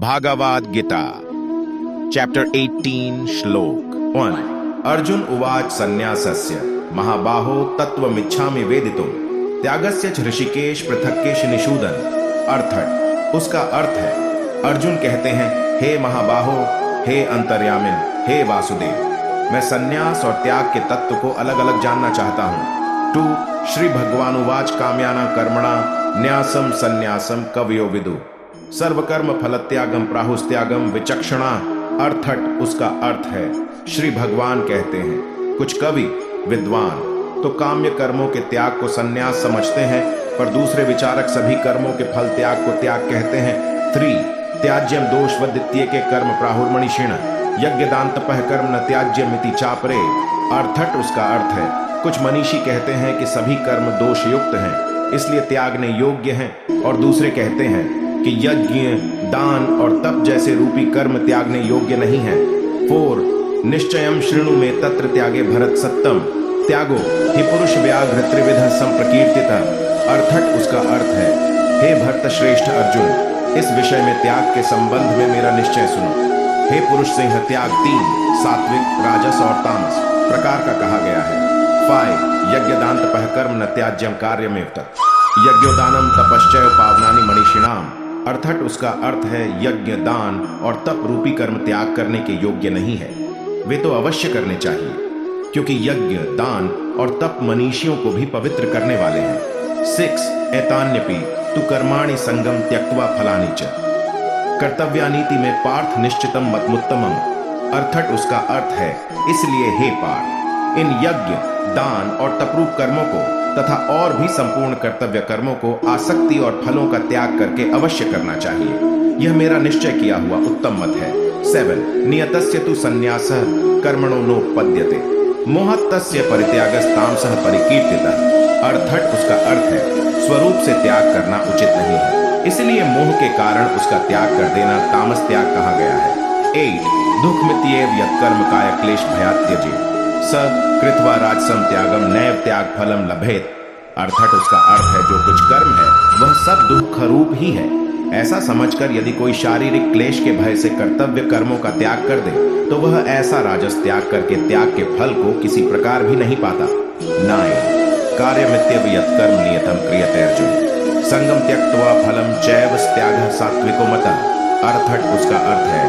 Bhagavat Gita chapter 18 श्लोक 1। अर्जुन उवाच संन्यासस्य महाबाहो तत्त्वमिच्छामि वेदितुं त्यागस्य च ऋषिकेश पृथक्केश निषूदन। अर्थात उसका अर्थ है, अर्जुन कहते हैं, हे महाबाहो, हे अंतर्यामिन, हे वासुदेव, मैं संन्यास और त्याग के तत्व को अलग अलग जानना चाहता हूं। 2 श्री भगवान उवाच काम्याना कर्मणा न्यासम संन्यासम कवयो विदु सर्वकर्म फलत्यागम प्राहुस्त्यागम विचक्षणा। अर्थात उसका अर्थ है, श्री भगवान कहते हैं, कुछ कवि विद्वान तो काम्य कर्मों के त्याग को संन्यास समझते हैं, पर दूसरे विचारक सभी कर्मों के फल त्याग को त्याग कहते हैं। 3 त्याज्यम दोषवद्वितीय के कर्म प्राहुर्मणिषिण यज्ञ दान तपः कर्म न त्याज्यमिति चापरे। अर्थात उसका अर्थ है, कुछ मनीषी कहते हैं कि सभी कर्म दोषयुक्त हैं, इसलिए त्यागने योग्य हैं, और दूसरे कहते हैं कि यज्ञ दान और तप जैसे रूपी कर्म त्यागने योग्य नहीं है। 4 निश्चयम शृणु में तत्र त्यागे भरत सत्तम त्यागो हि पुरुष व्याघ्र त्रिविध संप्रकीर्तिता। अर्थात उसका अर्थ है, हे भरत श्रेष्ठ अर्जुन, इस विषय में त्याग के संबंध में मेरा निश्चय सुनो। हे पुरुष सिंह, त्याग 3 सात्विक राजस और तामस प्रकार का कहा गया है। 5 यज्ञ दान तपः कर्म न त्याज्यम कार्यमेव तत् यज्ञोदानम तपश्चय पावनानि मनीषिणाम। अर्थात उसका अर्थ है, यज्ञ दान और तप रूपी कर्म त्याग करने के योग्य नहीं है, वे तो अवश्य करने चाहिए, क्योंकि यज्ञ दान और तप मनीषियों को भी पवित्र करने वाले हैं। 6 एतान्यपि तु कर्माणि संगम त्यक्त्वा फलानि च कर्तव्यानीति में पार्थ निश्चितम मतमुत्तमम। अर्थात उसका अर्थ है, इसलिए हे पार्थ, इन यज्ञ दान और तपरूप कर्मों को तथा और भी संपूर्ण कर्तव्य कर्मों को आसक्ति और फलों का त्याग करके अवश्य करना चाहिए। यह मेरा निश्चय किया हुआ उत्तम मत है। 7 नियतस्य तु संन्यासः कर्मणो नोपपद्यते मोहत्तस्य परित्यागस्तामसः परिकीर्तितः। अर्थात उसका अर्थ है, स्वरूप से त्याग करना उचित नहीं है, इसलिए मोह के कारण उसका त्याग कर देना तामस त्याग कहा गया है। 8 दुःखमित्येव यत्कर्म काय क्लेश भयात् त्यजेत् स कृत्वा राजसम त्यागम नैव त्याग फलम लभेत। अर्थात उसका अर्थ है, जो कुछ कर्म है वह सब दुख रूप ही है, ऐसा समझकर यदि कोई शारीरिक क्लेश के भय से कर्तव्य कर्मों का त्याग कर दे तो वह ऐसा राजस त्याग करके त्याग के फल को किसी प्रकार भी नहीं पाता। 9 कार्यमित्येव यत्कर्म नियतम क्रियते अर्जुन संगम त्यक्त्वा फलम चैव त्यागः सात्विको मतः। अर्थात उसका अर्थ है,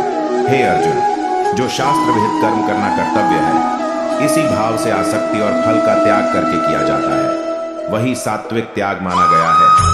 हे अर्जुन, जो शास्त्र विहित कर्म करना कर्तव्य है, इसी भाव से आसक्ति और फल का त्याग करके किया जाता है, वही सात्विक त्याग माना गया है।